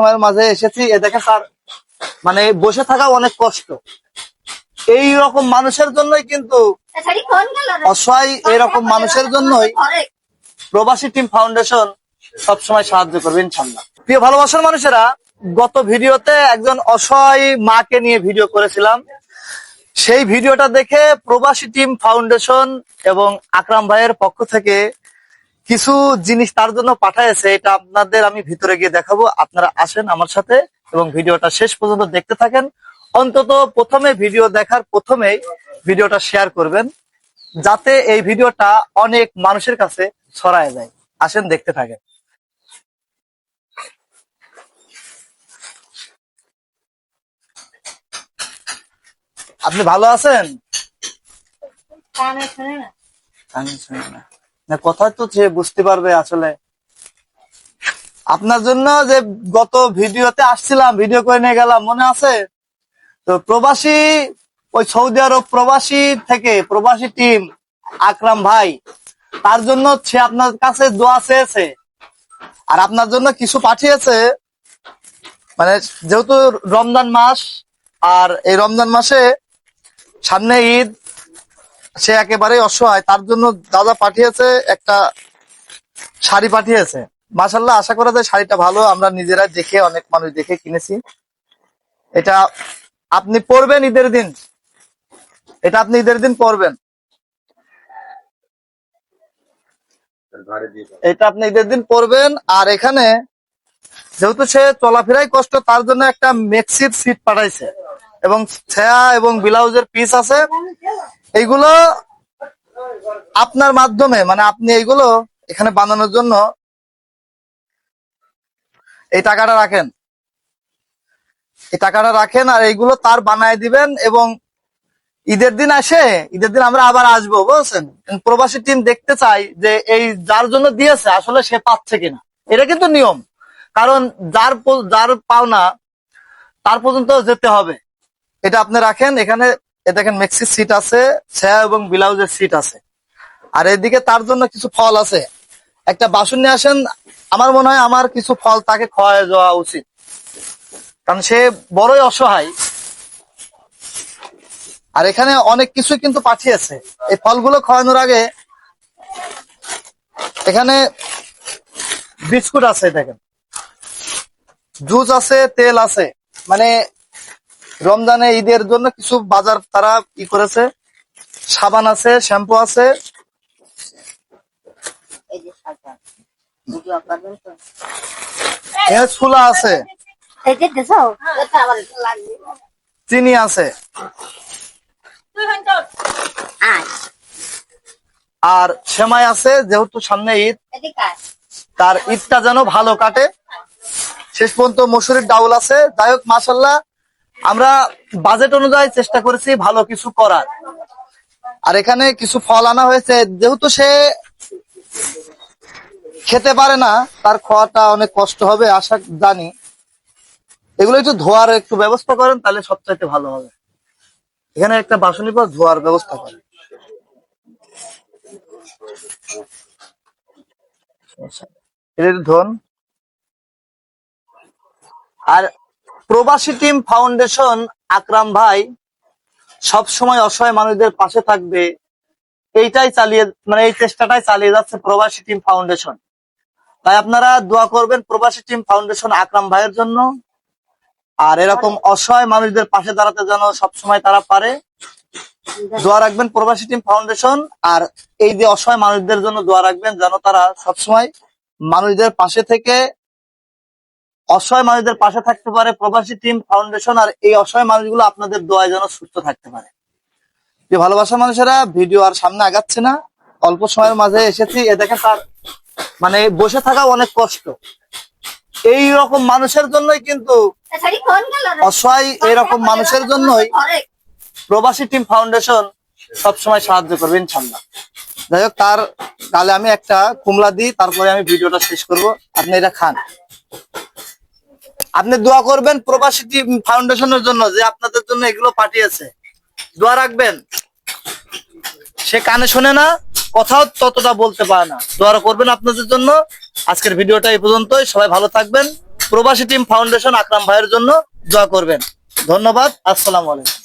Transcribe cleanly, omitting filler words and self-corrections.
সময়ের মাঝে এসেছি, এ দেখে স্যার মানে বসে থাকা অনেক কষ্ট। এই রকম মানুষের জন্যই কিন্তু অসহায় এরকম মানুষের জন্যই প্রবাসী টিম ফাউন্ডেশন সবসময় সাহায্য করবে ইনশাল্লাহ। প্রিয় ভালোবাসার মানুষেরা, গত ভিডিওতে একজন অসহায় মাকে নিয়ে ভিডিও করেছিলাম। সেই ভিডিওটা দেখে প্রবাসী টিম ফাউন্ডেশন এবং আকরাম ভাইয়ের পক্ষ থেকে কিছু জিনিস তার জন্য পাঠাইছে। এটা আপনাদের আমি ভিতরে গিয়ে দেখাবো, আপনারা আসেন আমার সাথে এবং ভিডিওটা শেষ পর্যন্ত দেখতে থাকেন। অন্তত প্রথমে ভিডিও দেখার প্রথমেই ভিডিওটা শেয়ার করবেন, যাতে এই ভিডিওটা অনেক মানুষের কাছে ছড়ায় যায়। আসেন দেখতে থাকেন। আপনি ভালো আছেন? কথা তো সে বুঝতে পারবে। আসলে আপনার জন্য যে গত ভিডিওতে আসছিলাম, ভিডিও করে নিয়ে গেলাম, মনে আছে তো? প্রবাসী ওই সৌদি আরব প্রবাসী থেকে প্রবাসী টিম আকরাম ভাই, তার জন্য সে আপনার কাছে দোয়া চেয়েছে আর আপনার জন্য কিছু পাঠিয়েছে। মানে যেহেতু রমজান মাস, আর এই রমজান মাসে সামনে ঈদ, সে একেবারে অসহায়, তার জন্য দাদা পাঠিয়েছে একটা শাড়ি পাঠিয়েছে। মাশাআল্লাহ, আশা করা যায় শাড়িটা ভালো। আমরা নিজেরা দেখে, অনেক মানুষ দেখে কিনেছি। এটা আপনি পরবেন ঈদের দিন, এটা আপনি ঈদের দিন পরবেন, এটা আপনি ঈদের দিন পরবেন। আর এখানে যেহেতু সে চলাফেরাই কষ্ট, তার জন্য একটা মেক্সির সিট পাঠাইছে এবং ছায়া এবং ব্লাউজের পিস আছে। এইগুলো আপনার মাধ্যমে, মানে আপনি এইগুলো এখানে বানানোর জন্য এই টাকাটা রাখেন, এই টাকাটা রাখেন আর এইগুলো তার বানায় দিবেন। এবং ঈদের দিন আসে, ঈদের দিন আমরা আবার আসবো, বুঝছেন? প্রবাসী টিম দেখতে চাই যে এই যার জন্য দিয়েছে আসলে সে পাচ্ছে কিনা। এটা কিন্তু নিয়ম, কারণ যার পাওনা তার পর্যন্ত যেতে হবে। এটা আপনি রাখেন। এখানে দেখেন মেক্সি সিট আছে, ছায়া এবং ব্লাউজের সিট আছে। আর এদিকে তার জন্য কিছু ফল আছে, একটা বাসন নিয়ে আসেন। আমার মনে হয় আমার কিছু ফল তাকে খাওয়ায় যাওয়া উচিত, কারণ সে বড়ই অসহায়। আর এখানে অনেক কিছু কিন্তু পাঠিয়েছে। এই ফলগুলো খাওয়ানোর আগে এখানে বিস্কুট আছে, দেখেন জুস আছে, তেল আছে। মানে রমজানে ঈদের জন্য কিছু বাজার তারা ই করেছে। সাবান আছে, শ্যাম্পু আছে, ছোলা আছে, চিনি আছে, আর সেমাই আছে। যেহেতু সামনে ঈদ, তার ঈদটা যেন ভালো কাটে, শেষ পর্যন্ত মসুরির ডাউল আছে। যাই হোক, মাশাআল্লাহ, আমরা বাজেট অনুযায়ী চেষ্টা করেছি ভালো কিছু করার। আর এখানে কিছু ফল আনা হয়েছে, যেহেতু সে খেতে পারে না, তার খাওয়াটা অনেক কষ্ট হবে আশা জানি। এগুলো একটু ধোয়ার একটু ব্যবস্থা করেন, তাহলে সবচাইতে ভালো হবে। এখানে একটা বাসনি পর ধোয়ার ব্যবস্থা করেন। ধন। আর প্রবাসী টিম ফাউন্ডেশন আকরাম ভাই সব সময় অসহায় মানুষদের পাশে থাকবে, এইটাই চালিয়ে, মানে এই চেষ্টাটাই চালিয়ে যাচ্ছে প্রবাসী টিম ফাউন্ডেশন। তাই আপনারা দোয়া করবেন প্রবাসী টিম ফাউন্ডেশন আকরাম ভাইয়ের জন্য। আর এরকম অসহায় মানুষদের পাশে দাঁড়াতে যেন সবসময় তারা পারে, দোয়া রাখবেন প্রবাসী টিম ফাউন্ডেশন। আর এই যে অসহায় মানুষদের জন্য দোয়া রাখবেন, যেন তারা সবসময় মানুষদের পাশে থেকে অসহায় মানুষদের পাশে থাকতে পারে প্রবাসী টিম ফাউন্ডেশন। আর এই অসহায় মানুষগুলো আপনাদের দোয়ায় যেন সুস্থ থাকতে পারে। যে ভালোবাসা মানুষেরা, ভিডিও আর সামনে আগাচ্ছে না, অল্প সময়ের মাঝে এসেছি। এ দেখেন তার মানে বসে থাকা অনেক কষ্ট। এই রকম মানুষের জন্যই কিন্তু অসহায় এরকম মানুষের জন্যই প্রবাসী টিম ফাউন্ডেশন সবসময় সাহায্য করবে ইনশাল্লাহ। যাই হোক, তার গালে আমি একটা কুমলা দিই, তারপরে আমি ভিডিওটা শেষ করব। আপনি এটা খান। আপনি দোয়া করবেন প্রবাসী টিম ফাউন্ডেশনের জন্য, যে আপনাদের জন্য এগুলো পাঠিয়েছে। দোয়া রাখবেন। সে কানে শোনে না, কথাও ততটা বলতে পারে না। দোয়া করবেন আপনাদের জন্য। আজকের ভিডিওটা এই পর্যন্তই। সবাই ভালো থাকবেন। প্রবাসী টিম ফাউন্ডেশন আকরাম ভাইয়ের জন্য দোয়া করবেন। ধন্যবাদ। আসসালামু আলাইকুম।